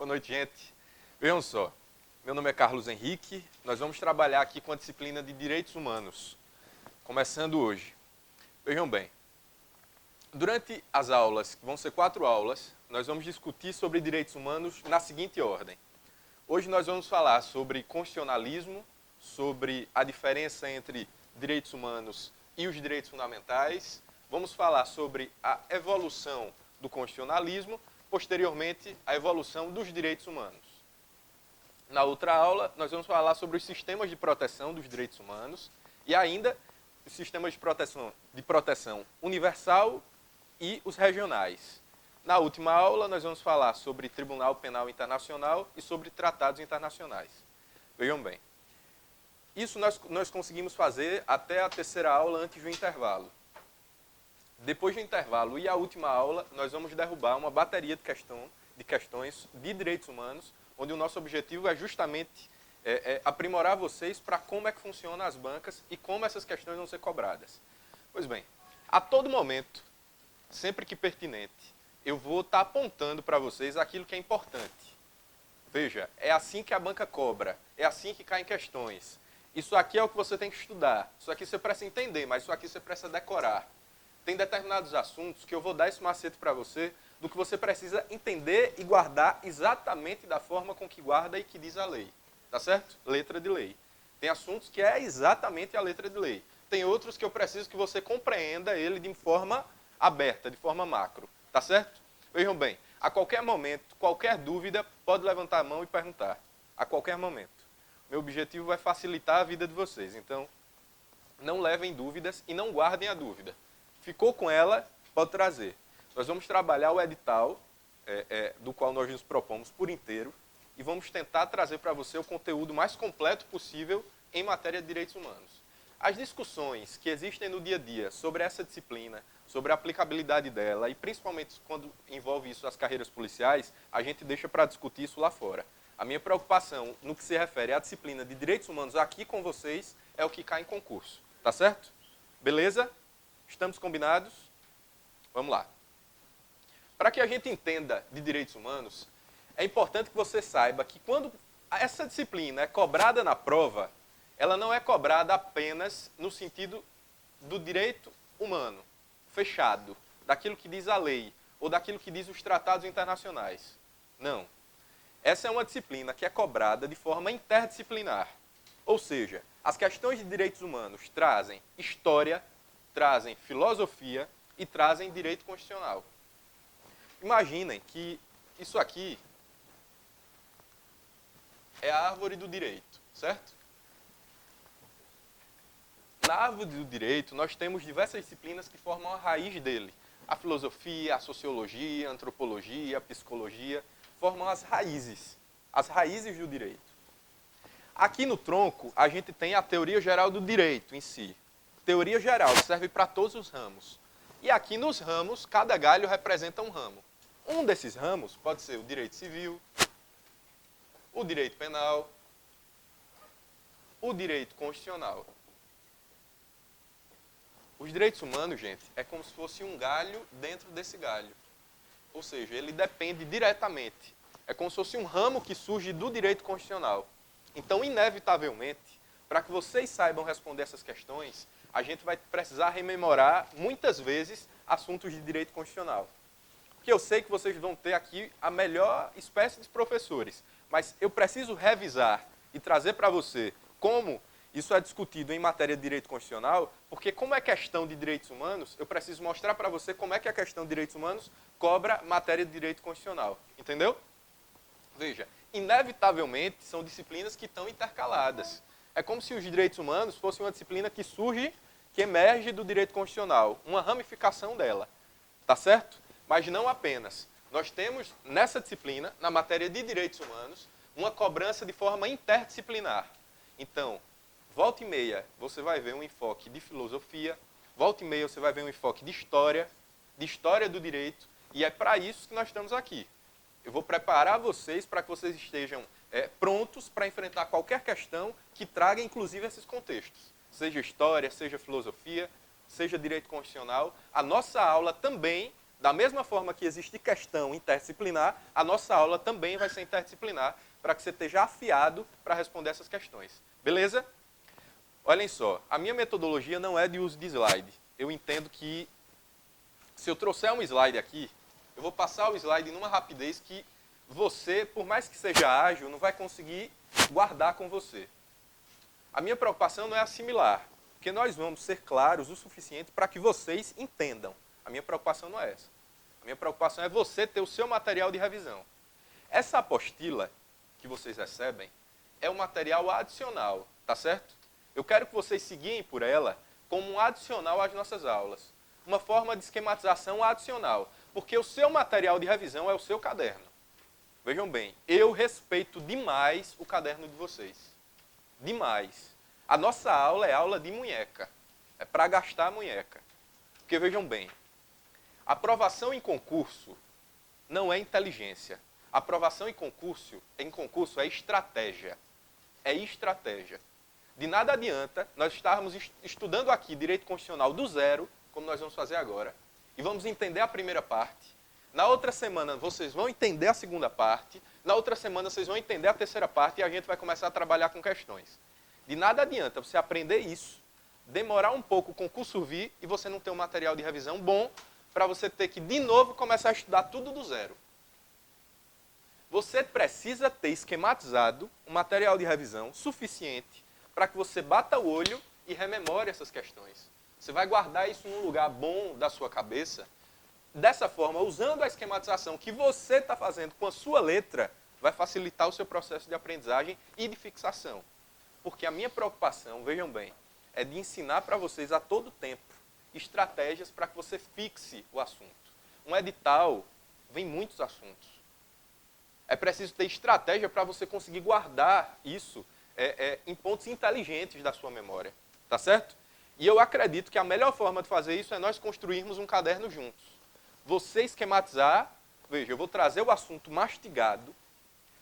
Boa noite, gente. Vejam só, meu nome é Carlos Henrique, nós vamos trabalhar aqui com a disciplina de Direitos Humanos, começando hoje. Vejam bem, durante as aulas, que vão ser 4 aulas, nós vamos discutir sobre direitos humanos na seguinte ordem. Hoje nós vamos falar sobre constitucionalismo, sobre a diferença entre direitos humanos e os direitos fundamentais, vamos falar sobre a evolução do constitucionalismo, posteriormente a evolução dos direitos humanos. Na outra aula, nós vamos falar sobre os sistemas de proteção dos direitos humanos e ainda os sistemas de proteção universal e os regionais. Na última aula, nós vamos falar sobre Tribunal Penal Internacional e sobre tratados internacionais. Vejam bem, isso nós conseguimos fazer até a terceira aula antes do intervalo. Depois do intervalo e a última aula, nós vamos derrubar uma bateria de questões de direitos humanos, onde o nosso objetivo é justamente aprimorar vocês para como é que funcionam as bancas e como essas questões vão ser cobradas. Pois bem, a todo momento, sempre que pertinente, eu vou estar apontando para vocês aquilo que é importante. Veja, é assim que a banca cobra, é assim que caem questões. Isso aqui é o que você tem que estudar, isso aqui você precisa entender, mas isso aqui você precisa decorar. Tem determinados assuntos que eu vou dar esse macete para você, do que você precisa entender e guardar exatamente da forma com que guarda e que diz a lei. Tá certo? Letra de lei. Tem assuntos que é exatamente a letra de lei. Tem outros que eu preciso que você compreenda ele de forma aberta, de forma macro. Tá certo? Vejam bem, a qualquer momento, qualquer dúvida, pode levantar a mão e perguntar. A qualquer momento. Meu objetivo é facilitar a vida de vocês. Então, não levem dúvidas e não guardem a dúvida. Ficou com ela, pode trazer. Nós vamos trabalhar o edital, do qual nós nos propomos por inteiro, e vamos tentar trazer para você o conteúdo mais completo possível em matéria de direitos humanos. As discussões que existem no dia a dia sobre essa disciplina, sobre a aplicabilidade dela, e principalmente quando envolve isso as carreiras policiais, a gente deixa para discutir isso lá fora. A minha preocupação no que se refere à disciplina de direitos humanos aqui com vocês é o que cai em concurso. Tá certo? Beleza? Estamos combinados? Vamos lá. Para que a gente entenda de direitos humanos, é importante que você saiba que quando essa disciplina é cobrada na prova, ela não é cobrada apenas no sentido do direito humano, fechado, daquilo que diz a lei, ou daquilo que diz os tratados internacionais. Não. Essa é uma disciplina que é cobrada de forma interdisciplinar. Ou seja, as questões de direitos humanos trazem história, trazem filosofia e trazem direito constitucional. Imaginem que isso aqui é a árvore do direito, certo? Na árvore do direito, nós temos diversas disciplinas que formam a raiz dele. A filosofia, a sociologia, a antropologia, a psicologia, formam as raízes do direito. Aqui no tronco, a gente tem a teoria geral do direito em si. Teoria geral, serve para todos os ramos. E aqui nos ramos, cada galho representa um ramo. Um desses ramos pode ser o direito civil, o direito penal, o direito constitucional. Os direitos humanos, gente, é como se fosse um galho dentro desse galho. Ou seja, ele depende diretamente. É como se fosse um ramo que surge do direito constitucional. Então, inevitavelmente, para que vocês saibam responder essas questões, a gente vai precisar rememorar, muitas vezes, assuntos de direito constitucional. Porque eu sei que vocês vão ter aqui a melhor espécie de professores, mas eu preciso revisar e trazer para você como isso é discutido em matéria de direito constitucional, porque como é questão de direitos humanos, eu preciso mostrar para você como é que a questão de direitos humanos cobra matéria de direito constitucional. Entendeu? Veja, inevitavelmente são disciplinas que estão intercaladas. É como se os direitos humanos fossem uma disciplina que surge, que emerge do direito constitucional, uma ramificação dela. Tá certo? Mas não apenas. Nós temos nessa disciplina, na matéria de direitos humanos, uma cobrança de forma interdisciplinar. Então, volta e meia, você vai ver um enfoque de filosofia, volta e meia você vai ver um enfoque de história do direito, e é para isso que nós estamos aqui. Eu vou preparar vocês para que vocês estejam prontos para enfrentar qualquer questão que traga, inclusive, esses contextos. Seja história, seja filosofia, seja direito constitucional. A nossa aula também Da mesma forma que existe questão interdisciplinar, a nossa aula também vai ser interdisciplinar para que você esteja afiado para responder essas questões. Beleza? Olhem só, a minha metodologia não é de uso de slide. Eu entendo que se eu trouxer um slide aqui, eu vou passar o slide numa rapidez que você, por mais que seja ágil, não vai conseguir guardar com você. A minha preocupação não é assimilar, porque nós vamos ser claros o suficiente para que vocês entendam. A minha preocupação não é essa. A minha preocupação é você ter o seu material de revisão. Essa apostila que vocês recebem é um material adicional, tá certo? Eu quero que vocês seguiem por ela como um adicional às nossas aulas. Uma forma de esquematização adicional, porque o seu material de revisão é o seu caderno. Vejam bem, eu respeito demais o caderno de vocês. Demais. A nossa aula é aula de munheca. É para gastar a munheca. Porque vejam bem, aprovação em concurso não é inteligência. Aprovação em concurso é estratégia. É estratégia. De nada adianta nós estarmos estudando aqui direito constitucional do zero, como nós vamos fazer agora, e vamos entender a primeira parte. Na outra semana vocês vão entender a segunda parte, na outra semana vocês vão entender a terceira parte e a gente vai começar a trabalhar com questões. De nada adianta você aprender isso, demorar um pouco o concurso vir e você não ter um material de revisão bom para você ter que, de novo, começar a estudar tudo do zero. Você precisa ter esquematizado um material de revisão suficiente para que você bata o olho e rememore essas questões. Você vai guardar isso num lugar bom da sua cabeça. Dessa forma, usando a esquematização que você está fazendo com a sua letra, vai facilitar o seu processo de aprendizagem e de fixação. Porque a minha preocupação, vejam bem, é de ensinar para vocês a todo tempo estratégias para que você fixe o assunto. Um edital vem muitos assuntos. É preciso ter estratégia para você conseguir guardar isso em pontos inteligentes da sua memória. Tá certo? E eu acredito que a melhor forma de fazer isso é nós construirmos um caderno juntos. Você esquematizar, veja, eu vou trazer o assunto mastigado,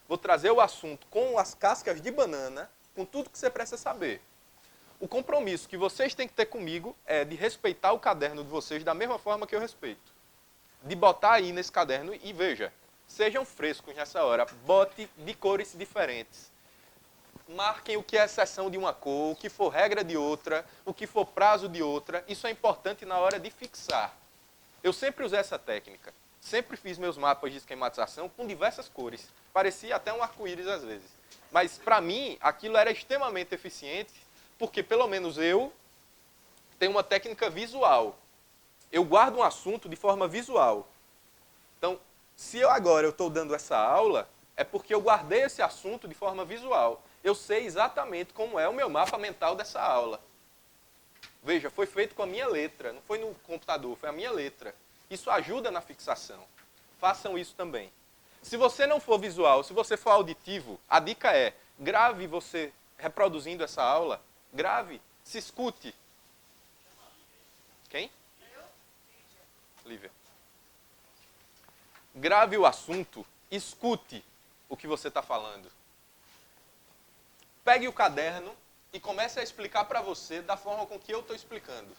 vou trazer o assunto com as cascas de banana, com tudo que você precisa saber. O compromisso que vocês têm que ter comigo é de respeitar o caderno de vocês da mesma forma que eu respeito. De botar aí nesse caderno e veja, sejam frescos nessa hora, bote de cores diferentes. Marquem o que é exceção de uma cor, o que for regra de outra, o que for prazo de outra. Isso é importante na hora de fixar. Eu sempre usei essa técnica. Sempre fiz meus mapas de esquematização com diversas cores. Parecia até um arco-íris às vezes. Mas, para mim, aquilo era extremamente eficiente, porque, pelo menos eu, tenho uma técnica visual. Eu guardo um assunto de forma visual. Então, se eu agora estou dando essa aula, é porque eu guardei esse assunto de forma visual. Eu sei exatamente como é o meu mapa mental dessa aula. Veja, foi feito com a minha letra, não foi no computador, foi a minha letra. Isso ajuda na fixação. Façam isso também. Se você não for visual, se você for auditivo, a dica é, grave você reproduzindo essa aula, grave, se escute. Quem? Lívia. Grave o assunto, escute o que você está falando. Pegue o caderno e comece a explicar para você da forma com que eu estou explicando.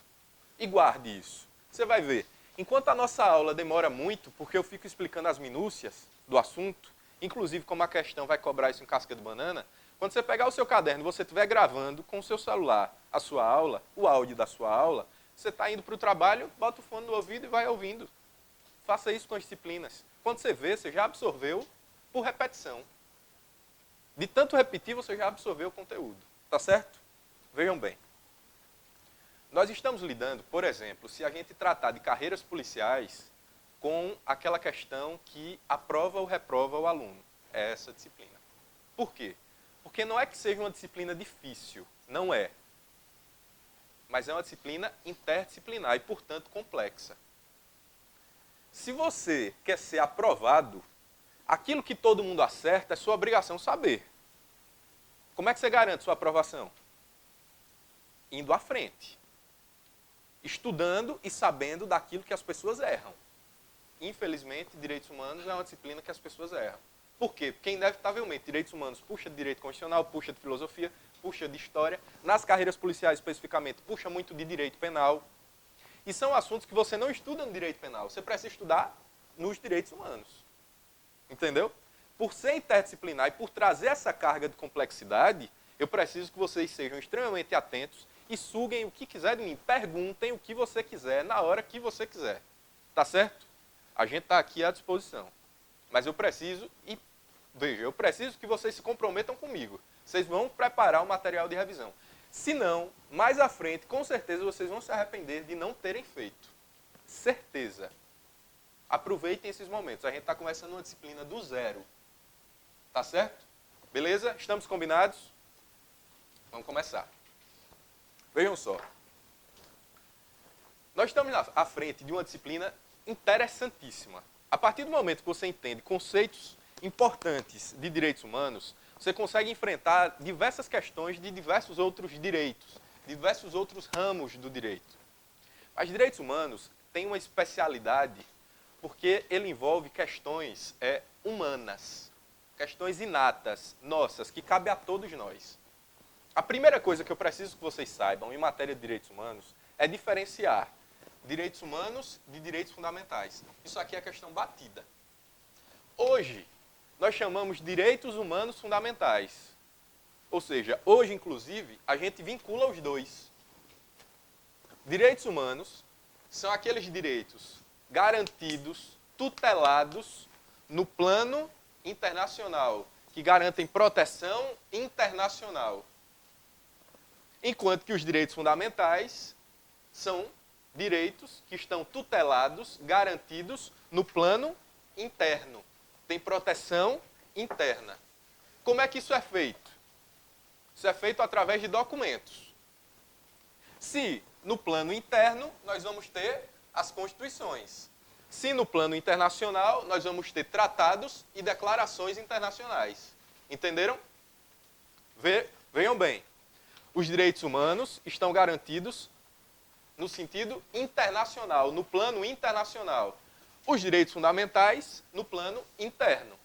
E guarde isso. Você vai ver. Enquanto a nossa aula demora muito, porque eu fico explicando as minúcias do assunto, inclusive como a questão vai cobrar isso em casca de banana, quando você pegar o seu caderno e você estiver gravando com o seu celular a sua aula, o áudio da sua aula, você está indo para o trabalho, bota o fone no ouvido e vai ouvindo. Faça isso com as disciplinas. Quando você vê, você já absorveu por repetição. De tanto repetir, você já absorveu o conteúdo. Tá certo? Vejam bem. Nós estamos lidando, por exemplo, se a gente tratar de carreiras policiais, com aquela questão que aprova ou reprova o aluno. É essa disciplina. Por quê? Porque não é que seja uma disciplina difícil. Não é. Mas é uma disciplina interdisciplinar e, portanto, complexa. Se você quer ser aprovado, aquilo que todo mundo acerta é sua obrigação saber. Como é que você garante sua aprovação? Indo à frente. Estudando e sabendo daquilo que as pessoas erram. Infelizmente, direitos humanos é uma disciplina que as pessoas erram. Por quê? Porque, inevitavelmente, direitos humanos puxa de direito constitucional, puxa de filosofia, puxa de história. Nas carreiras policiais, especificamente, puxa muito de direito penal. E são assuntos que você não estuda no direito penal, você precisa estudar nos direitos humanos. Entendeu? Por ser interdisciplinar e por trazer essa carga de complexidade, eu preciso que vocês sejam extremamente atentos e suguem o que quiser de mim. Perguntem o que você quiser, na hora que você quiser. Tá certo? A gente está aqui à disposição. Mas eu preciso, e veja, eu preciso que vocês se comprometam comigo. Vocês vão preparar o material de revisão. Se não, mais à frente, com certeza vocês vão se arrepender de não terem feito. Certeza. Aproveitem esses momentos. A gente está começando uma disciplina do zero. Tá certo? Beleza? Estamos combinados? Vamos começar. Vejam só. Nós estamos à frente de uma disciplina interessantíssima. A partir do momento que você entende conceitos importantes de direitos humanos, você consegue enfrentar diversas questões de diversos outros direitos, diversos outros ramos do direito. Mas direitos humanos têm uma especialidade porque ele envolve questões humanas, questões inatas, nossas, que cabem a todos nós. A primeira coisa que eu preciso que vocês saibam em matéria de direitos humanos é diferenciar direitos humanos de direitos fundamentais. Isso aqui é questão batida. Hoje, nós chamamos de direitos humanos fundamentais. Ou seja, hoje, inclusive, a gente vincula os dois. Direitos humanos são aqueles direitos garantidos, tutelados no plano internacional, que garantem proteção internacional. Enquanto que os direitos fundamentais são direitos que estão tutelados, garantidos no plano interno. Tem proteção interna. Como é que isso é feito? Isso é feito através de documentos. Se no plano interno nós vamos ter as constituições. Se no plano internacional nós vamos ter tratados e declarações internacionais. Entenderam? Vejam bem. Os direitos humanos estão garantidos no sentido internacional, no plano internacional. Os direitos fundamentais no plano interno.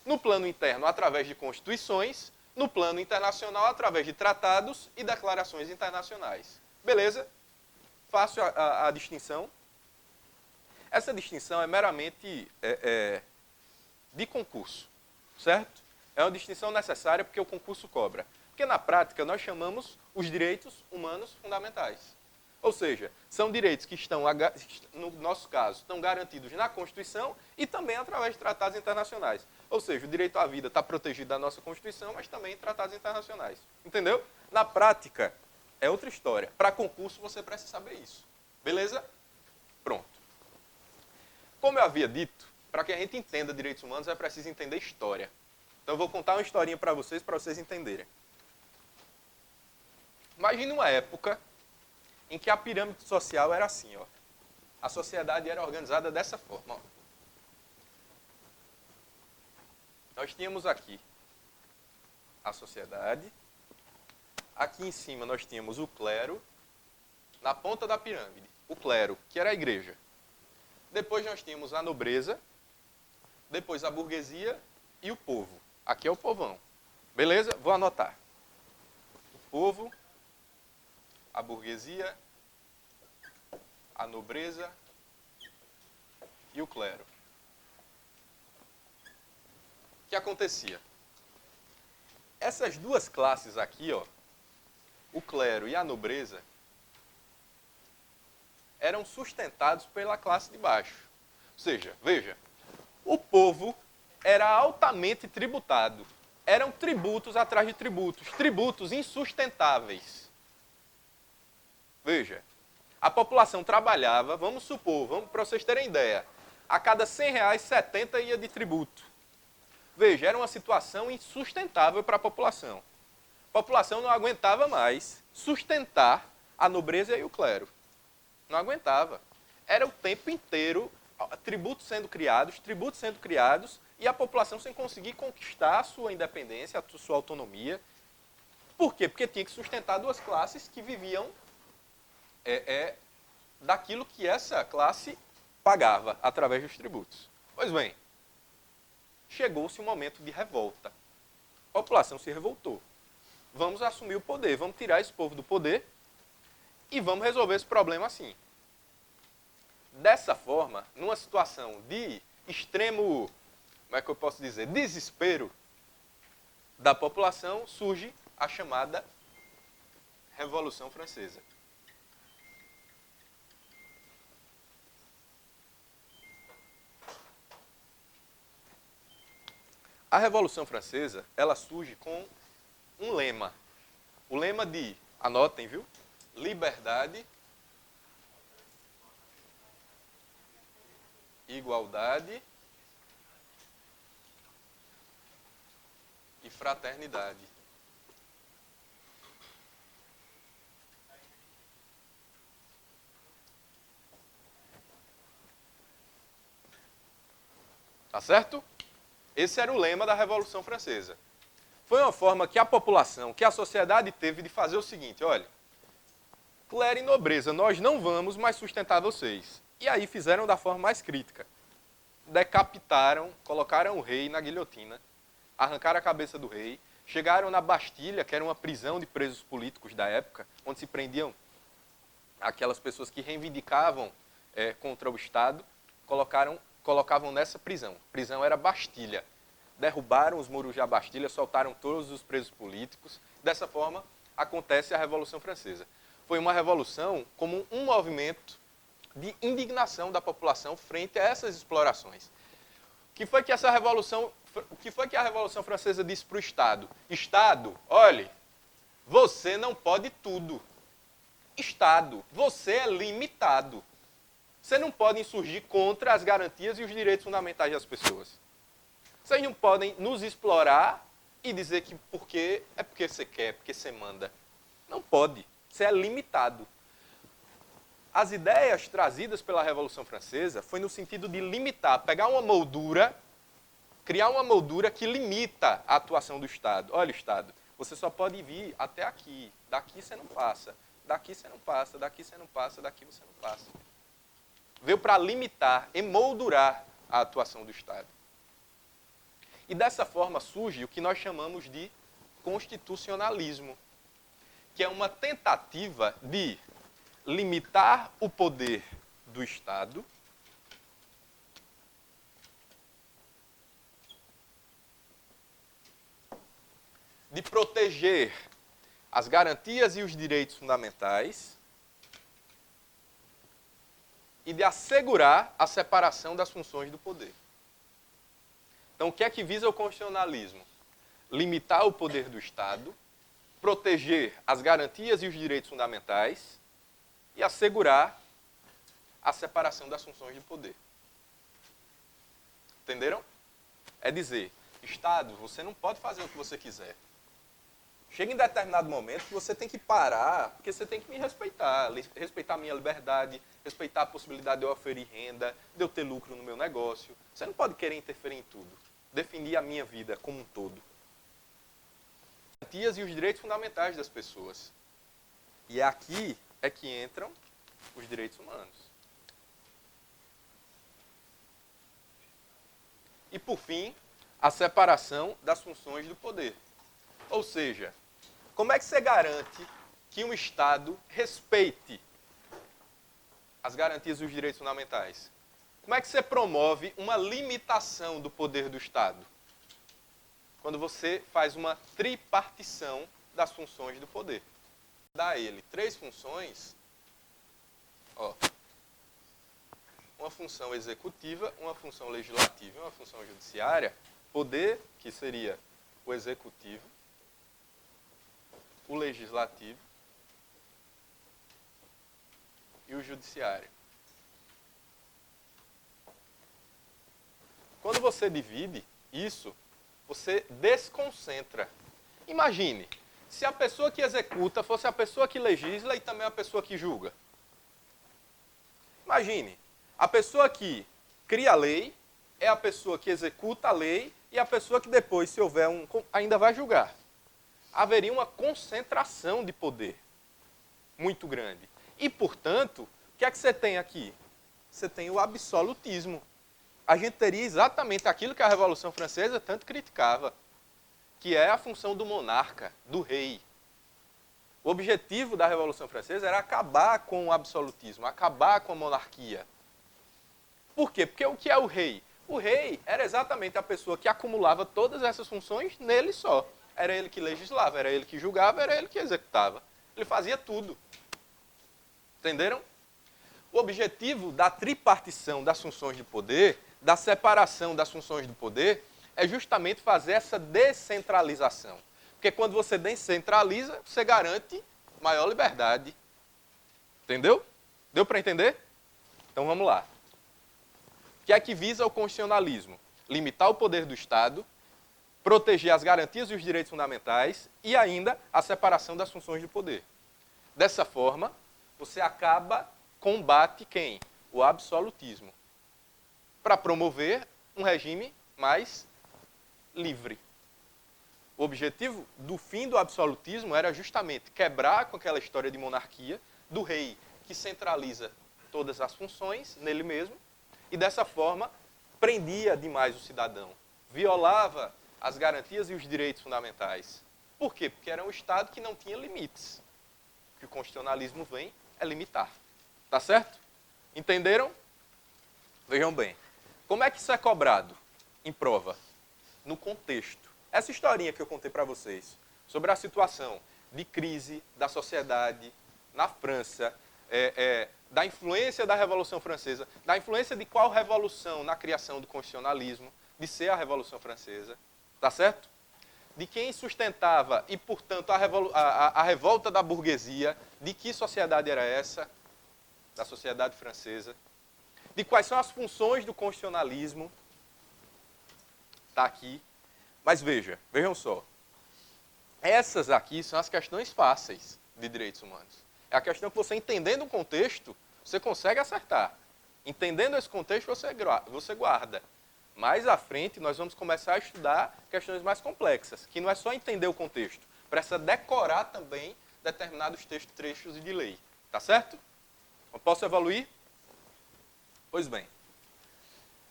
No plano interno, através de constituições, no plano internacional, através de tratados e declarações internacionais. Beleza? Fácil a distinção. Essa distinção é meramente de concurso, certo? É uma distinção necessária porque o concurso cobra. Porque na prática nós chamamos os direitos humanos fundamentais. Ou seja, são direitos que estão, no nosso caso, estão garantidos na Constituição e também através de tratados internacionais. Ou seja, o direito à vida está protegido da nossa Constituição, mas também em tratados internacionais. Entendeu? Na prática, é outra história. Para concurso, você precisa saber isso. Beleza? Pronto. Como eu havia dito, para que a gente entenda direitos humanos, é preciso entender história. Então, eu vou contar uma historinha para vocês entenderem. Imagine uma época em que a pirâmide social era assim, ó. A sociedade era organizada dessa forma, ó. Nós tínhamos aqui a sociedade, aqui em cima nós tínhamos o clero, na ponta da pirâmide, o clero, que era a igreja. Depois nós tínhamos a nobreza, depois a burguesia e o povo. Aqui é o povão. Beleza? Vou anotar. O povo, a burguesia, a nobreza e o clero. O que acontecia? Essas duas classes aqui, ó, o clero e a nobreza, eram sustentados pela classe de baixo. Ou seja, veja, o povo era altamente tributado. Eram tributos atrás de tributos, tributos insustentáveis. Veja, a população trabalhava, vamos supor, para vocês terem ideia, a cada R$100, 70 ia de tributo. Veja, era uma situação insustentável para a população. A população não aguentava mais sustentar a nobreza e o clero. Não aguentava. Era o tempo inteiro tributos sendo criados e a população sem conseguir conquistar a sua independência, a sua autonomia. Por quê? Porque tinha que sustentar duas classes que viviam daquilo que essa classe pagava através dos tributos. Pois bem, chegou-se um momento de revolta. A população se revoltou. Vamos assumir o poder, vamos tirar esse povo do poder e vamos resolver esse problema assim. Dessa forma, numa situação de extremo, como é que eu posso dizer, desespero da população, surge a chamada Revolução Francesa. A Revolução Francesa, ela surge com um lema. O lema de, anotem, viu? Liberdade, igualdade e fraternidade. Tá certo? Esse era o lema da Revolução Francesa. Foi uma forma que a população, que a sociedade teve de fazer o seguinte, olha, clero e nobreza, nós não vamos mais sustentar vocês. E aí fizeram da forma mais crítica. Decapitaram, colocaram o rei na guilhotina, arrancaram a cabeça do rei, chegaram na Bastilha, que era uma prisão de presos políticos da época, onde se prendiam aquelas pessoas que reivindicavam contra o Estado, colocavam nessa prisão. A prisão era Bastilha. Derrubaram os muros da Bastilha, soltaram todos os presos políticos. Dessa forma, acontece a Revolução Francesa. Foi uma revolução como um movimento de indignação da população frente a essas explorações. O que foi que a Revolução Francesa disse para o Estado? Estado, olhe, você não pode tudo. Estado, você é limitado. Você não pode insurgir contra as garantias e os direitos fundamentais das pessoas. Vocês não podem nos explorar e dizer que porque você quer, porque você manda. Não pode. Você é limitado. As ideias trazidas pela Revolução Francesa foi no sentido de limitar, pegar uma moldura, criar uma moldura que limita a atuação do Estado. Olha, Estado, você só pode vir até aqui. Daqui você não passa. Daqui você não passa. Daqui você não passa. Daqui você não passa. Veio para limitar, emoldurar a atuação do Estado. E dessa forma surge o que nós chamamos de constitucionalismo, que é uma tentativa de limitar o poder do Estado de proteger as garantias e os direitos fundamentais e de assegurar a separação das funções do poder. Então, o que é que visa o constitucionalismo? Limitar o poder do Estado, proteger as garantias e os direitos fundamentais e assegurar a separação das funções do poder. Entenderam? É dizer, Estado, você não pode fazer o que você quiser. Chega em determinado momento que você tem que parar, porque você tem que me respeitar. Respeitar a minha liberdade, respeitar a possibilidade de eu oferir renda, de eu ter lucro no meu negócio. Você não pode querer interferir em tudo. Definir a minha vida como um todo. Garantias e os direitos fundamentais das pessoas. E aqui é que entram os direitos humanos. E, por fim, a separação das funções do poder. Ou seja, como é que você garante que um Estado respeite as garantias e os direitos fundamentais? Como é que você promove uma limitação do poder do Estado? Quando você faz uma tripartição das funções do poder. Dá a ele 3 funções, uma função executiva, uma função legislativa e uma função judiciária. Poder, que seria o executivo, o legislativo e o judiciário. Quando você divide isso, você desconcentra. Imagine, se a pessoa que executa fosse a pessoa que legisla e também a pessoa que julga. Imagine, a pessoa que cria a lei é a pessoa que executa a lei e a pessoa que depois, se houver ainda vai julgar. Haveria uma concentração de poder muito grande. E, portanto, o que é que você tem aqui? Você tem o absolutismo. A gente teria exatamente aquilo que a Revolução Francesa tanto criticava, que é a função do monarca, do rei. O objetivo da Revolução Francesa era acabar com o absolutismo, acabar com a monarquia. Por quê? Porque o que é o rei? O rei era exatamente a pessoa que acumulava todas essas funções nele só. Era ele que legislava, era ele que julgava, era ele que executava. Ele fazia tudo. Entenderam? O objetivo da tripartição das funções de poder, da separação das funções do poder, é justamente fazer essa descentralização. Porque quando você descentraliza, você garante maior liberdade. Entendeu? Deu para entender? Então vamos lá. O que é que visa o constitucionalismo? Limitar o poder do Estado, proteger as garantias e os direitos fundamentais e ainda a separação das funções de poder. Dessa forma, você combate quem? O absolutismo. Para promover um regime mais livre. O objetivo do fim do absolutismo era justamente quebrar com aquela história de monarquia, do rei que centraliza todas as funções nele mesmo, e dessa forma prendia demais o cidadão, violava as garantias e os direitos fundamentais. Por quê? Porque era um Estado que não tinha limites. O que o constitucionalismo vem é limitar. Tá certo? Entenderam? Vejam bem. Como é que isso é cobrado em prova? No contexto. Essa historinha que eu contei para vocês sobre a situação de crise da sociedade na França, da influência da Revolução Francesa, da influência de qual revolução na criação do constitucionalismo, de ser a Revolução Francesa, tá certo? De quem sustentava e, portanto, a revolta da burguesia, de que sociedade era essa? Da sociedade francesa. De quais são as funções do constitucionalismo? Está aqui. Mas vejam só. Essas aqui são as questões fáceis de direitos humanos. É a questão que você, entendendo o contexto, você consegue acertar. Entendendo esse contexto, você guarda. Mais à frente, nós vamos começar a estudar questões mais complexas, que não é só entender o contexto, precisa decorar também determinados trechos de lei. Tá certo? Eu posso evoluir? Pois bem.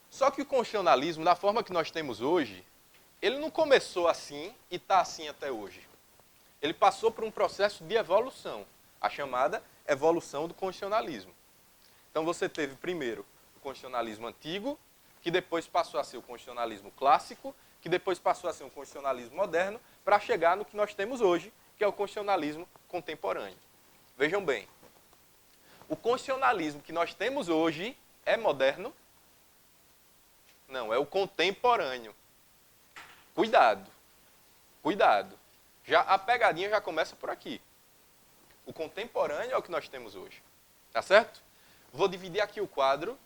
Só que o constitucionalismo, da forma que nós temos hoje, ele não começou assim e está assim até hoje. Ele passou por um processo de evolução, a chamada evolução do constitucionalismo. Então você teve primeiro o constitucionalismo antigo, que depois passou a ser o constitucionalismo clássico, que depois passou a ser o constitucionalismo moderno, para chegar no que nós temos hoje, que é o constitucionalismo contemporâneo. Vejam bem, o constitucionalismo que nós temos hoje é moderno? Não, é o contemporâneo. Cuidado, cuidado. A pegadinha já começa por aqui. O contemporâneo é o que nós temos hoje. Tá certo? Vou dividir aqui o quadro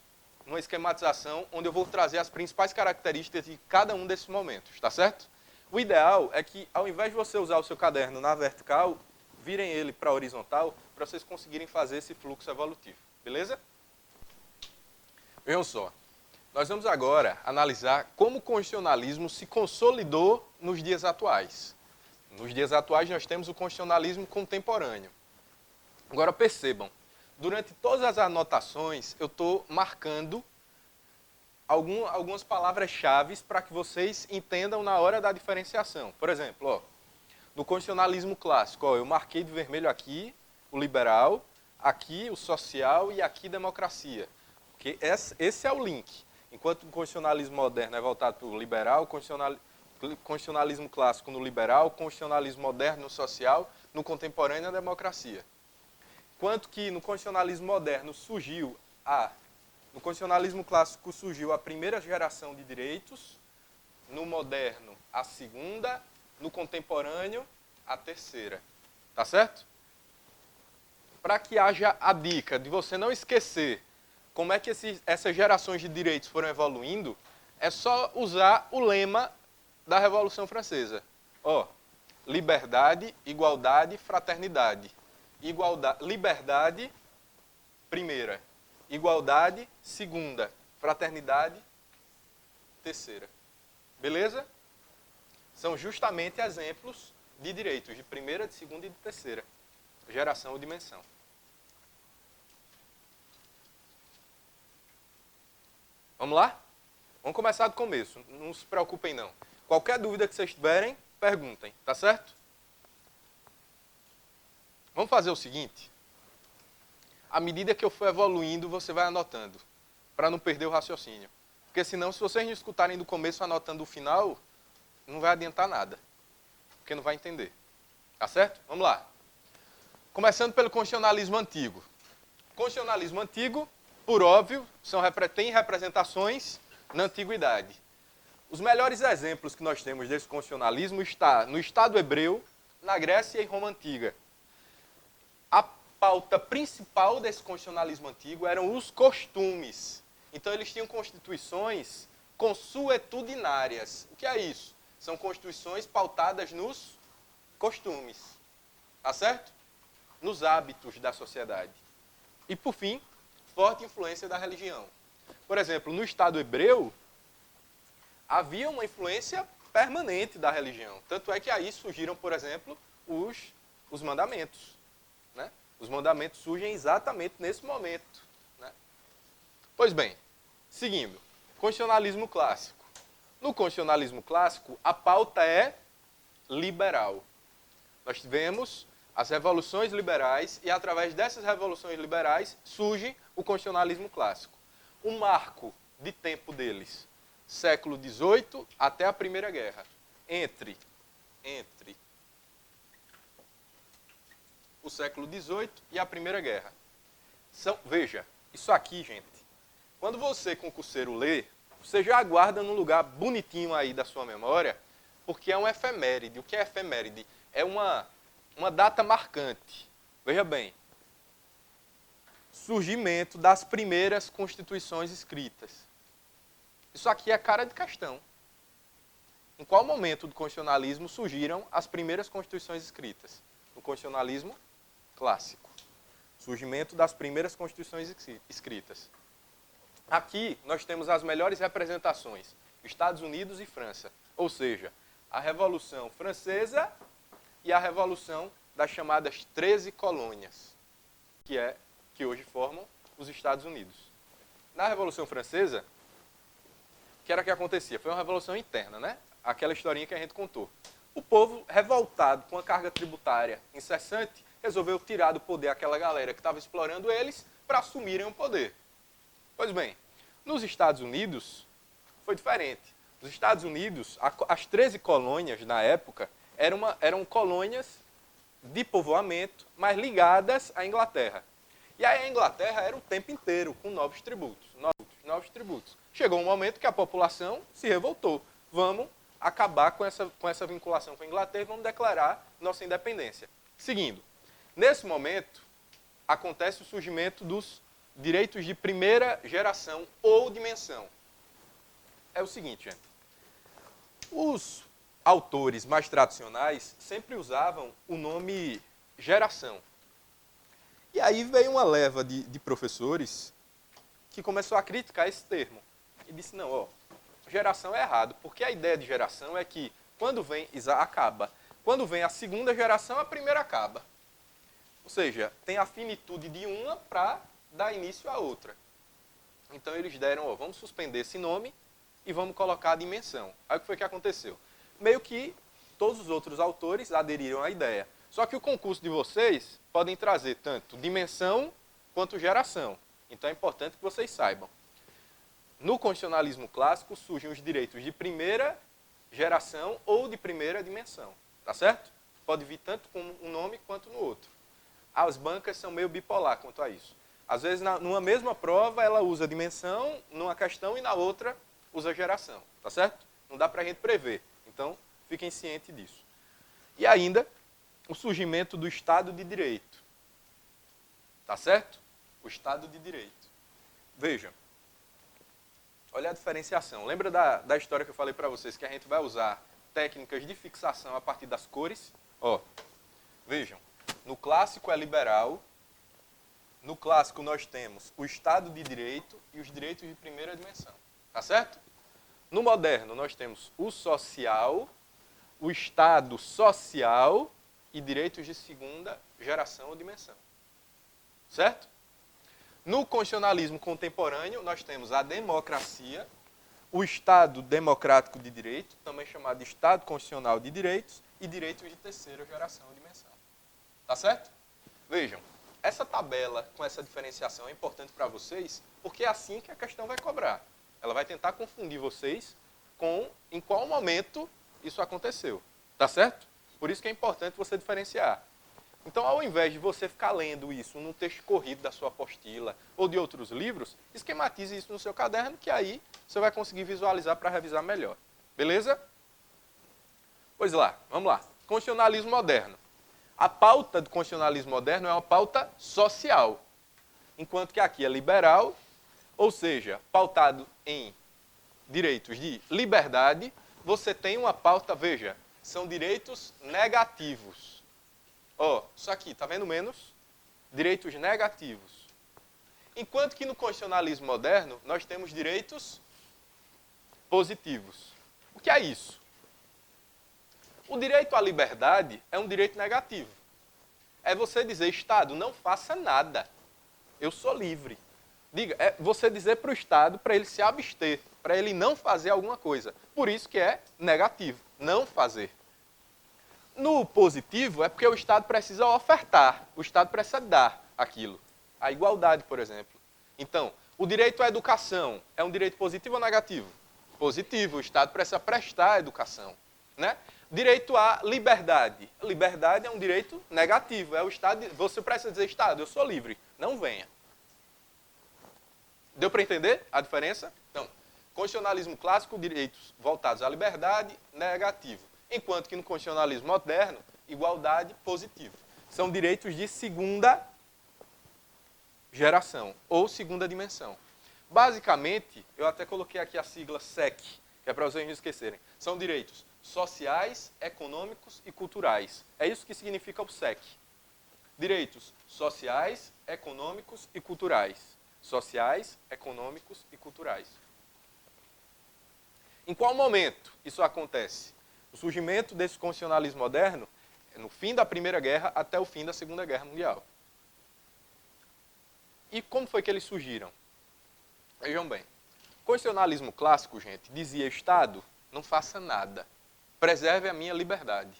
numa esquematização onde eu vou trazer as principais características de cada um desses momentos. Tá certo? O ideal é que, ao invés de você usar o seu caderno na vertical, virem ele para a horizontal, para vocês conseguirem fazer esse fluxo evolutivo. Beleza? Vejam só. Nós vamos agora analisar como o constitucionalismo se consolidou nos dias atuais. Nos dias atuais nós temos o constitucionalismo contemporâneo. Agora percebam, durante todas as anotações eu estou marcando algumas palavras-chave para que vocês entendam na hora da diferenciação. Por exemplo, ó, no constitucionalismo clássico, ó, eu marquei de vermelho aqui o liberal, aqui o social e aqui democracia. Porque esse é o link. Enquanto o constitucionalismo moderno é voltado para o liberal, o constitucionalismo clássico no liberal, o constitucionalismo moderno no social, no contemporâneo na democracia. Enquanto que no constitucionalismo moderno no constitucionalismo clássico surgiu a primeira geração de direitos, no moderno a segunda, no contemporâneo a terceira. Tá certo? Para que haja a dica de você não esquecer como é que essas gerações de direitos foram evoluindo, é só usar o lema da Revolução Francesa. Ó, liberdade, igualdade, fraternidade. Liberdade, primeira. Igualdade, segunda. Fraternidade, terceira. Beleza? São justamente exemplos de direitos de primeira, de segunda e de terceira. Geração ou dimensão. Vamos lá? Vamos começar do começo. Não se preocupem, não. Qualquer dúvida que vocês tiverem, perguntem. Tá certo? Vamos fazer o seguinte. À medida que eu for evoluindo, você vai anotando, para não perder o raciocínio. Porque senão, se vocês não escutarem do começo anotando o final, não vai adiantar nada. Porque não vai entender. Tá certo? Vamos lá. Começando pelo constitucionalismo antigo. Constitucionalismo antigo, por óbvio, tem representações na antiguidade. Os melhores exemplos que nós temos desse constitucionalismo está no Estado hebreu, na Grécia e Roma Antiga. A pauta principal desse constitucionalismo antigo eram os costumes. Então, eles tinham constituições consuetudinárias. O que é isso? São constituições pautadas nos costumes. Tá certo? Nos hábitos da sociedade. E, por fim, forte influência da religião. Por exemplo, no Estado hebreu, havia uma influência permanente da religião. Tanto é que aí surgiram, por exemplo, os mandamentos. Né? Os mandamentos surgem exatamente nesse momento. Né? Pois bem, seguindo. Constitucionalismo clássico. No constitucionalismo clássico, a pauta é liberal. Nós tivemos as revoluções liberais e, através dessas revoluções liberais, surge o constitucionalismo clássico. O marco de tempo deles, século XVIII até a Primeira Guerra. Entre o século XVIII e a Primeira Guerra. Veja, isso aqui, gente, quando você, concurseiro, lê, você já aguarda num lugar bonitinho aí da sua memória, porque é um efeméride. O que é efeméride? É uma data marcante. Veja bem, surgimento das primeiras constituições escritas. Isso aqui é cara de questão. Em qual momento do constitucionalismo surgiram as primeiras constituições escritas? No constitucionalismo clássico. Surgimento das primeiras constituições escritas. Aqui nós temos as melhores representações, Estados Unidos e França. Ou seja, a Revolução Francesa e a Revolução das chamadas 13 colônias, que hoje formam os Estados Unidos. Na Revolução Francesa, o que era que acontecia? Foi uma revolução interna, né? Aquela historinha que a gente contou. O povo, revoltado com a carga tributária incessante, resolveu tirar do poder aquela galera que estava explorando eles para assumirem o poder. Pois bem, nos Estados Unidos foi diferente. Nos Estados Unidos, as 13 colônias, na época, eram colônias de povoamento, mas ligadas à Inglaterra. E aí a Inglaterra era o tempo inteiro com novos tributos. Chegou um momento que a população se revoltou. Vamos acabar com essa vinculação com a Inglaterra e vamos declarar nossa independência. Seguindo, nesse momento, acontece o surgimento dos direitos de primeira geração ou dimensão. É o seguinte, gente. Os autores mais tradicionais sempre usavam o nome geração. E aí veio uma leva de professores que começou a criticar esse termo. E disse, não, geração é errado, porque a ideia de geração é que quando vem, acaba. Quando vem a segunda geração, a primeira acaba. Ou seja, tem a finitude de uma para dar início à outra. Então eles deram, vamos suspender esse nome e vamos colocar a dimensão. Aí o que foi que aconteceu? Meio que todos os outros autores aderiram à ideia. Só que o concurso de vocês podem trazer tanto dimensão quanto geração. Então é importante que vocês saibam. No constitucionalismo clássico surgem os direitos de primeira geração ou de primeira dimensão. Tá certo? Pode vir tanto com um nome quanto no outro. As bancas são meio bipolar quanto a isso. Às vezes, numa mesma prova, ela usa dimensão numa questão e na outra usa geração. Tá certo? Não dá para a gente prever. Então, fiquem cientes disso. E ainda, o surgimento do Estado de Direito. Tá certo? O Estado de Direito. Vejam. Olha a diferenciação. Lembra da história que eu falei para vocês, que a gente vai usar técnicas de fixação a partir das cores? Vejam. No clássico é liberal. No clássico nós temos o Estado de Direito e os direitos de primeira dimensão. Tá certo? No moderno nós temos o social, o Estado social e direitos de segunda geração ou dimensão. Certo? No constitucionalismo contemporâneo, nós temos a democracia, o Estado democrático de direito, também chamado de Estado constitucional de direitos, e direitos de terceira geração ou dimensão. Tá certo? Vejam, essa tabela com essa diferenciação é importante para vocês, porque é assim que a questão vai cobrar. Ela vai tentar confundir vocês com em qual momento isso aconteceu. Tá certo? Por isso que é importante você diferenciar. Então, ao invés de você ficar lendo isso num texto corrido da sua apostila ou de outros livros, esquematize isso no seu caderno, que aí você vai conseguir visualizar para revisar melhor. Beleza? Pois lá, vamos lá. Constitucionalismo moderno. A pauta do constitucionalismo moderno é uma pauta social, enquanto que aqui é liberal, ou seja, pautado em direitos de liberdade. Você tem uma pauta, veja, são direitos negativos. Ó, isso aqui, tá vendo menos? Direitos negativos. Enquanto que no constitucionalismo moderno, nós temos direitos positivos. O que é isso? O direito à liberdade é um direito negativo. É você dizer, Estado, não faça nada. Eu sou livre. Diga, é você dizer para o Estado para ele se abster, para ele não fazer alguma coisa. Por isso que é negativo, não fazer. No positivo, é porque o Estado precisa ofertar, o Estado precisa dar aquilo. A igualdade, por exemplo. Então, o direito à educação é um direito positivo ou negativo? Positivo, o Estado precisa prestar a educação. Né? Direito à liberdade. A liberdade é um direito negativo. É o Estado, você precisa dizer, Estado, eu sou livre, não venha. Deu para entender a diferença? Então, constitucionalismo clássico, direitos voltados à liberdade, negativo. Enquanto que no constitucionalismo moderno, igualdade, positivo. São direitos de segunda geração, ou segunda dimensão. Basicamente, eu até coloquei aqui a sigla SEC, que é para vocês não esquecerem. São direitos sociais, econômicos e culturais. É isso que significa o SEC. Direitos sociais, econômicos e culturais. Sociais, econômicos e culturais. Em qual momento isso acontece? O surgimento desse constitucionalismo moderno é no fim da Primeira Guerra até o fim da Segunda Guerra Mundial. E como foi que eles surgiram? Vejam bem. O constitucionalismo clássico, gente, dizia, Estado, não faça nada. Preserve a minha liberdade.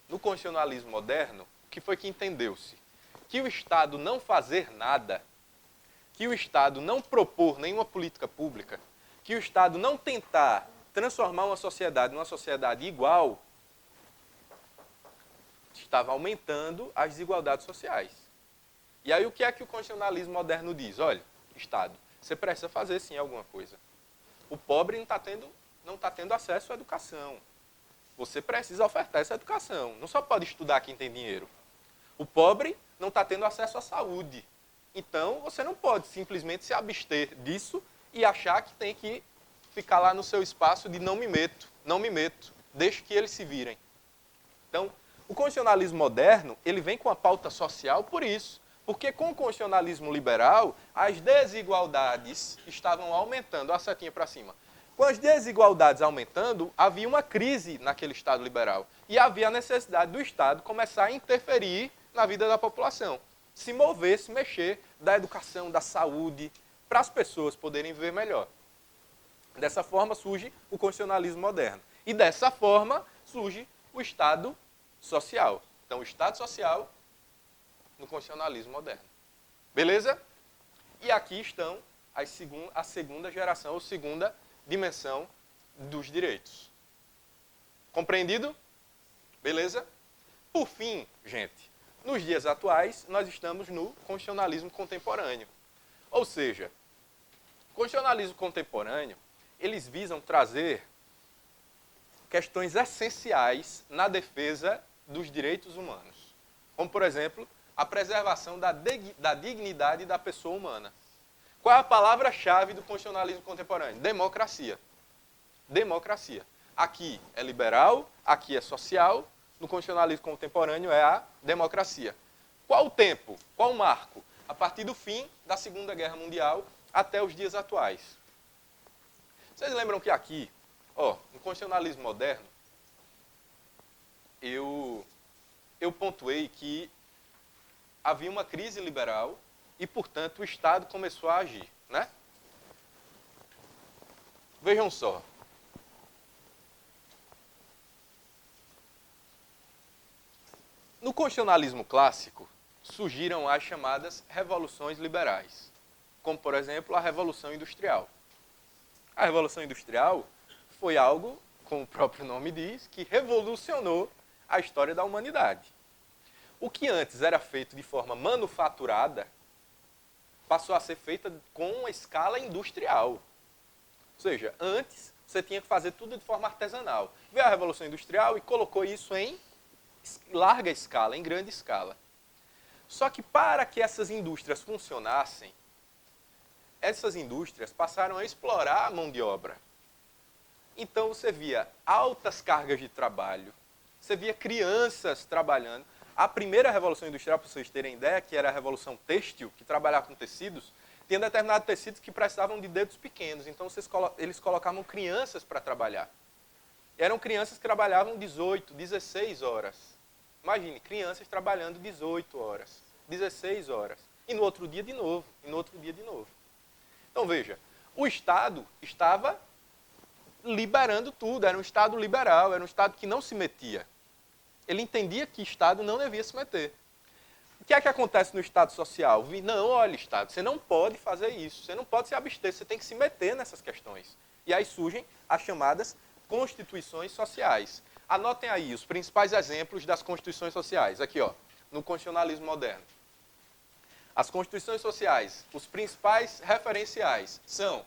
No constitucionalismo moderno, o que foi que entendeu-se? Que o Estado não fazer nada, que o Estado não propor nenhuma política pública, que o Estado não tentar transformar uma sociedade numa sociedade igual, estava aumentando as desigualdades sociais. E aí o que é que o constitucionalismo moderno diz? Olha, Estado, você precisa fazer sim alguma coisa. O pobre não está tendo acesso à educação. Você precisa ofertar essa educação. Não só pode estudar quem tem dinheiro. O pobre não está tendo acesso à saúde. Então, você não pode simplesmente se abster disso e achar que tem que ficar lá no seu espaço de não me meto, deixe que eles se virem. Então, o constitucionalismo moderno, ele vem com a pauta social por isso. Porque com o constitucionalismo liberal, as desigualdades estavam aumentando. Olha a setinha para cima. Com as desigualdades aumentando, havia uma crise naquele Estado liberal. E havia a necessidade do Estado começar a interferir na vida da população. Se mover, se mexer, da educação, da saúde, para as pessoas poderem viver melhor. Dessa forma surge o constitucionalismo moderno. E dessa forma surge o Estado social. Então, o Estado social no constitucionalismo moderno. Beleza? E aqui estão a segunda geração, ou segunda dimensão dos direitos. Compreendido? Beleza? Por fim, gente, nos dias atuais, nós estamos no constitucionalismo contemporâneo. Ou seja, o constitucionalismo contemporâneo, eles visam trazer questões essenciais na defesa dos direitos humanos. Como, por exemplo, a preservação da dignidade da pessoa humana. Qual é a palavra-chave do constitucionalismo contemporâneo? Democracia. Democracia. Aqui é liberal, aqui é social, no constitucionalismo contemporâneo é a democracia. Qual o tempo? Qual o marco? A partir do fim da Segunda Guerra Mundial até os dias atuais. Vocês lembram que aqui, no constitucionalismo moderno, eu pontuei que havia uma crise liberal e, portanto, o Estado começou a agir, né? Vejam só. No constitucionalismo clássico, surgiram as chamadas revoluções liberais, como, por exemplo, a Revolução Industrial. A Revolução Industrial foi algo, como o próprio nome diz, que revolucionou a história da humanidade. O que antes era feito de forma manufaturada, passou a ser feita com uma escala industrial. Ou seja, antes você tinha que fazer tudo de forma artesanal. Veio a Revolução Industrial e colocou isso em larga escala, em grande escala. Só que para que essas indústrias funcionassem, essas indústrias passaram a explorar a mão de obra. Então você via altas cargas de trabalho, você via crianças trabalhando. A primeira Revolução Industrial, para vocês terem ideia, que era a Revolução Têxtil, que trabalhava com tecidos, tinha determinados tecidos que precisavam de dedos pequenos. Então eles colocavam crianças para trabalhar. Eram crianças que trabalhavam 18, 16 horas. Imagine, crianças trabalhando 18 horas, 16 horas. E no outro dia de novo, e no outro dia de novo. Então veja, o Estado estava liberando tudo, era um Estado liberal, era um Estado que não se metia. Ele entendia que o Estado não devia se meter. O que é que acontece no Estado social? Não, olha, Estado, você não pode fazer isso, você não pode se abster, você tem que se meter nessas questões. E aí surgem as chamadas constituições sociais. Anotem aí os principais exemplos das constituições sociais, aqui ó, no constitucionalismo moderno. As constituições sociais, os principais referenciais são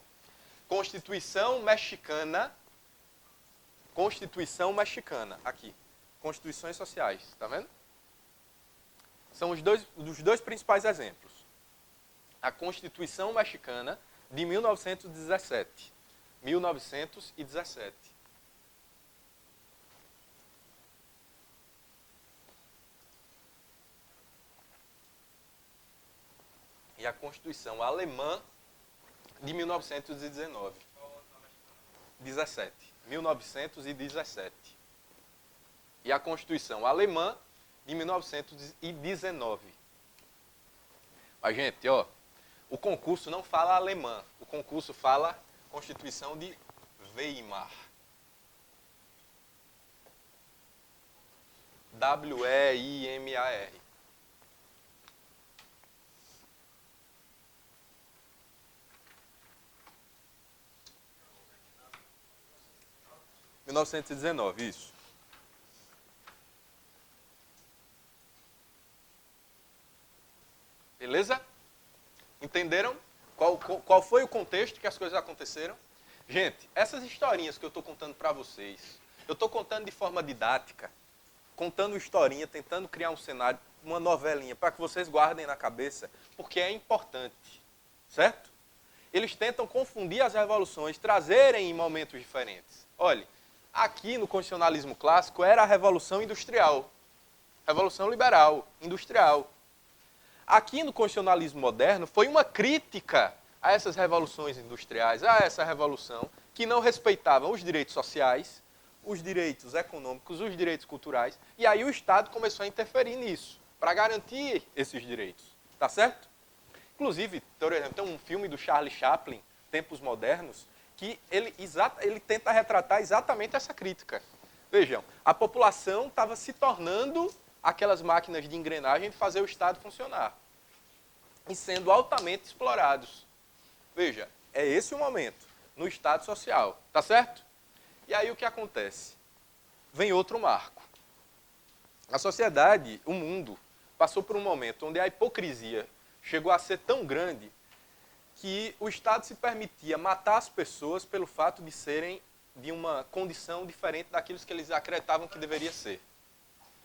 Constituição Mexicana, aqui, Constituições Sociais, tá vendo? São os dois principais exemplos. A Constituição Mexicana de 1917. 1917. E a Constituição Alemã de 1919. 1917. E a Constituição Alemã de 1919. Mas, gente, ó, o concurso não fala alemã. O concurso fala Constituição de Weimar. W-E-I-M-A-R. Em 1919, isso. Beleza? Entenderam qual foi o contexto que as coisas aconteceram? Gente, essas historinhas que eu estou contando para vocês, eu estou contando de forma didática, contando historinha, tentando criar um cenário, uma novelinha, para que vocês guardem na cabeça, porque é importante, certo? Eles tentam confundir as revoluções, trazerem em momentos diferentes. Olhe, aqui no constitucionalismo clássico era a Revolução Industrial, Revolução Liberal, Industrial. Aqui no constitucionalismo moderno foi uma crítica a essas revoluções industriais, a essa revolução que não respeitavam os direitos sociais, os direitos econômicos, os direitos culturais, e aí o Estado começou a interferir nisso, para garantir esses direitos, tá certo? Inclusive, por exemplo, tem um filme do Charlie Chaplin, Tempos Modernos, que ele tenta retratar exatamente essa crítica. Vejam, a população estava se tornando aquelas máquinas de engrenagem de fazer o Estado funcionar. E sendo altamente explorados. Veja, é esse o momento, no Estado social, tá certo? E aí o que acontece? Vem outro marco. A sociedade, o mundo, passou por um momento onde a hipocrisia chegou a ser tão grande que o Estado se permitia matar as pessoas pelo fato de serem de uma condição diferente daquilo que eles acreditavam que deveria ser.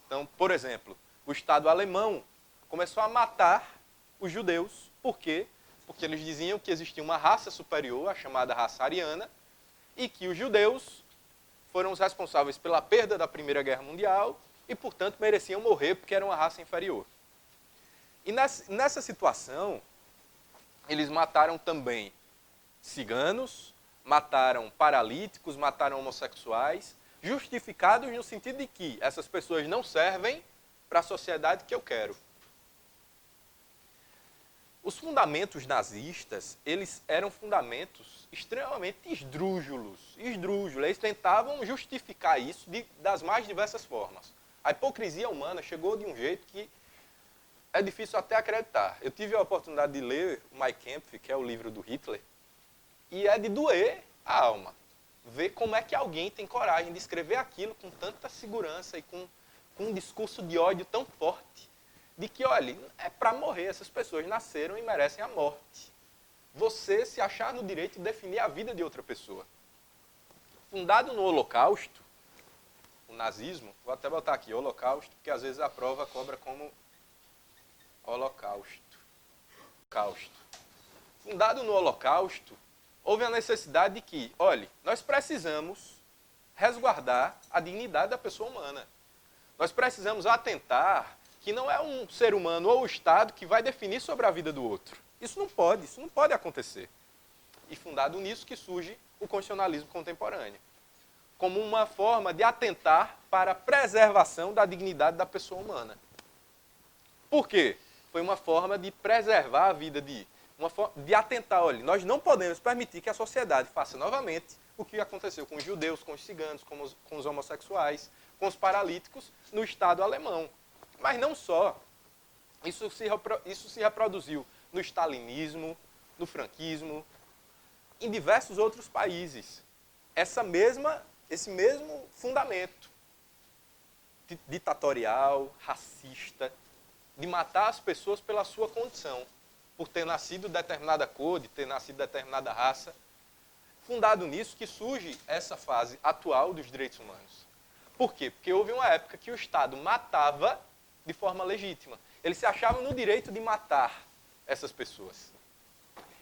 Então, por exemplo, o Estado alemão começou a matar os judeus. Por quê? Porque eles diziam que existia uma raça superior, a chamada raça ariana, e que os judeus foram os responsáveis pela perda da Primeira Guerra Mundial e, portanto, mereciam morrer porque eram uma raça inferior. E nessa situação, eles mataram também ciganos, mataram paralíticos, mataram homossexuais, justificados no sentido de que essas pessoas não servem para a sociedade que eu quero. Os fundamentos nazistas, eles eram fundamentos extremamente esdrúxulos. Eles tentavam justificar isso das mais diversas formas. A hipocrisia humana chegou de um jeito que é difícil até acreditar. Eu tive a oportunidade de ler o Mein Kampf, que é o livro do Hitler, e é de doer a alma. Ver como é que alguém tem coragem de escrever aquilo com tanta segurança e com um discurso de ódio tão forte, de que, olha, é para morrer, essas pessoas nasceram e merecem a morte. Você se achar no direito de definir a vida de outra pessoa. Fundado no Holocausto, o nazismo, vou até botar aqui, Holocausto, porque às vezes a prova cobra como Holocausto. Fundado no Holocausto, houve a necessidade de que, olhe, nós precisamos resguardar a dignidade da pessoa humana. Nós precisamos atentar que não é um ser humano ou o Estado que vai definir sobre a vida do outro. Isso não pode acontecer. E fundado nisso que surge o constitucionalismo contemporâneo, como uma forma de atentar para a preservação da dignidade da pessoa humana. Por quê? Foi uma forma de preservar a vida, de atentar, olha, nós não podemos permitir que a sociedade faça novamente o que aconteceu com os judeus, com os ciganos, com os homossexuais, com os paralíticos no Estado alemão. Mas não só. Isso se reproduziu no stalinismo, no franquismo, em diversos outros países. Esse mesmo fundamento ditatorial, racista, de matar as pessoas pela sua condição, por ter nascido determinada cor, de ter nascido determinada raça. Fundado nisso que surge essa fase atual dos direitos humanos. Por quê? Porque houve uma época que o Estado matava de forma legítima. Ele se achava no direito de matar essas pessoas.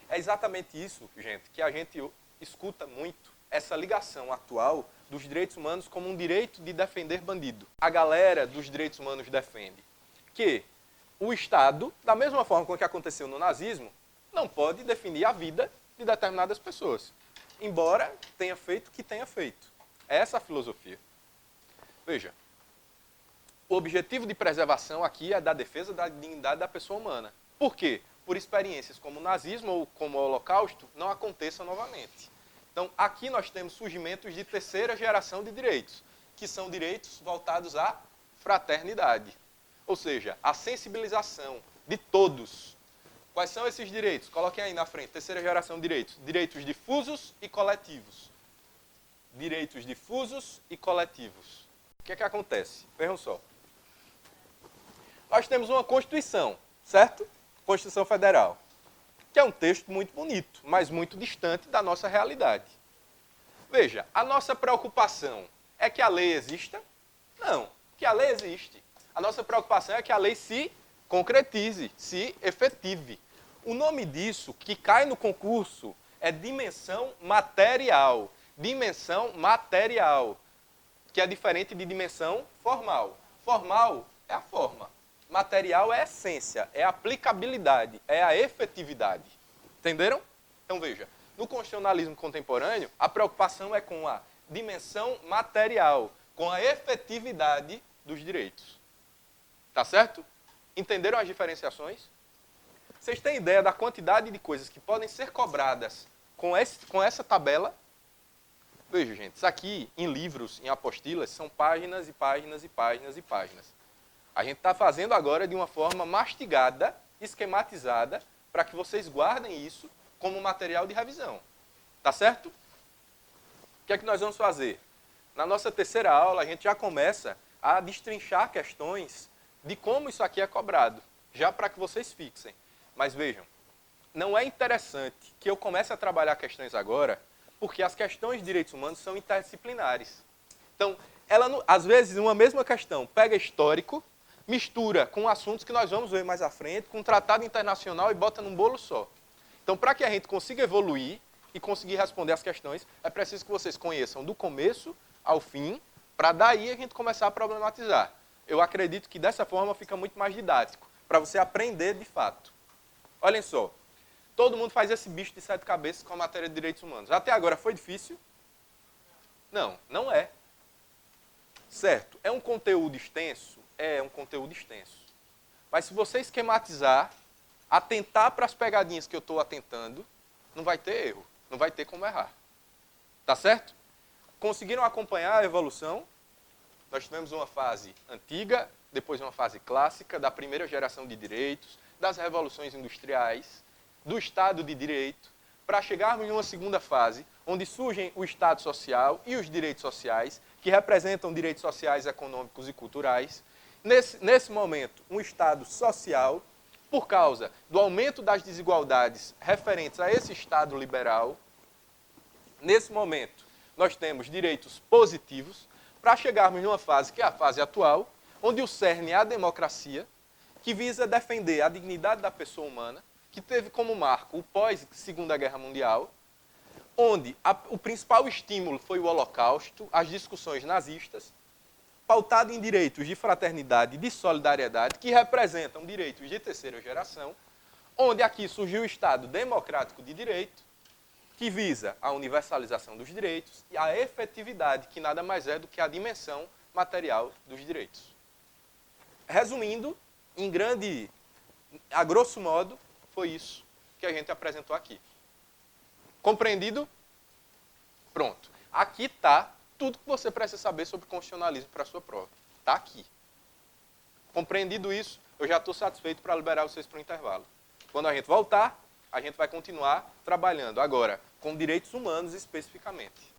É exatamente isso, gente, que a gente escuta muito, essa ligação atual dos direitos humanos como um direito de defender bandido. A galera dos direitos humanos defende que o Estado, da mesma forma com que aconteceu no nazismo, não pode definir a vida de determinadas pessoas, embora tenha feito o que tenha feito. É essa a filosofia. Veja, o objetivo de preservação aqui é da defesa da dignidade da pessoa humana. Por quê? Por experiências como o nazismo ou como o Holocausto não aconteçam novamente. Então, aqui nós temos surgimentos de terceira geração de direitos, que são direitos voltados à fraternidade. Ou seja, a sensibilização de todos. Quais são esses direitos? Coloquem aí na frente, terceira geração de direitos. Direitos difusos e coletivos. Direitos difusos e coletivos. O que é que acontece? Vejam só. Nós temos uma Constituição, certo? Constituição Federal, que é um texto muito bonito, mas muito distante da nossa realidade. Veja, a nossa preocupação é que a lei exista? Não, que a lei existe. A nossa preocupação é que a lei se concretize, se efetive. O nome disso, que cai no concurso, é dimensão material. Dimensão material, que é diferente de dimensão formal. Formal é a forma. Material é a essência, é a aplicabilidade, é a efetividade. Entenderam? Então veja, no constitucionalismo contemporâneo, a preocupação é com a dimensão material, com a efetividade dos direitos. Tá certo? Entenderam as diferenciações? Vocês têm ideia da quantidade de coisas que podem ser cobradas com essa tabela? Veja, gente, isso aqui em livros, em apostilas, são páginas e páginas e páginas e páginas. A gente está fazendo agora de uma forma mastigada, esquematizada, para que vocês guardem isso como material de revisão. Tá certo? O que é que nós vamos fazer? Na nossa terceira aula, a gente já começa a destrinchar questões de como isso aqui é cobrado, já para que vocês fixem. Mas vejam, não é interessante que eu comece a trabalhar questões agora, porque as questões de direitos humanos são interdisciplinares. Então, ela, às vezes, uma mesma questão pega histórico, mistura com assuntos que nós vamos ver mais à frente, com um tratado internacional e bota num bolo só. Então, para que a gente consiga evoluir e conseguir responder as questões, é preciso que vocês conheçam do começo ao fim, para daí a gente começar a problematizar. Eu acredito que dessa forma fica muito mais didático, para você aprender de fato. Olhem só, todo mundo faz esse bicho de 7 cabeças com a matéria de direitos humanos. Até agora foi difícil? Não, não é. Certo, é um conteúdo extenso? É um conteúdo extenso. Mas se você esquematizar, atentar para as pegadinhas que eu estou atentando, não vai ter erro, não vai ter como errar. Tá certo? Conseguiram acompanhar a evolução? Nós tivemos uma fase antiga, depois uma fase clássica, da primeira geração de direitos, das revoluções industriais, do Estado de Direito, para chegarmos numa segunda fase, onde surgem o Estado Social e os direitos sociais, que representam direitos sociais, econômicos e culturais. Nesse momento, um Estado social, por causa do aumento das desigualdades referentes a esse Estado liberal. Nesse momento, nós temos direitos positivos, para chegarmos numa fase que é a fase atual, onde o cerne é a democracia, que visa defender a dignidade da pessoa humana, que teve como marco o pós-Segunda Guerra Mundial, onde o principal estímulo foi o Holocausto, as discussões nazistas, pautado em direitos de fraternidade e de solidariedade, que representam direitos de terceira geração, onde aqui surgiu o Estado Democrático de Direito, que visa a universalização dos direitos e a efetividade, que nada mais é do que a dimensão material dos direitos. Resumindo, a grosso modo, foi isso que a gente apresentou aqui. Compreendido? Pronto. Aqui está tudo que você precisa saber sobre constitucionalismo para a sua prova. Está aqui. Compreendido isso, eu já estou satisfeito para liberar vocês para o intervalo. Quando a gente voltar, a gente vai continuar trabalhando agora com direitos humanos especificamente.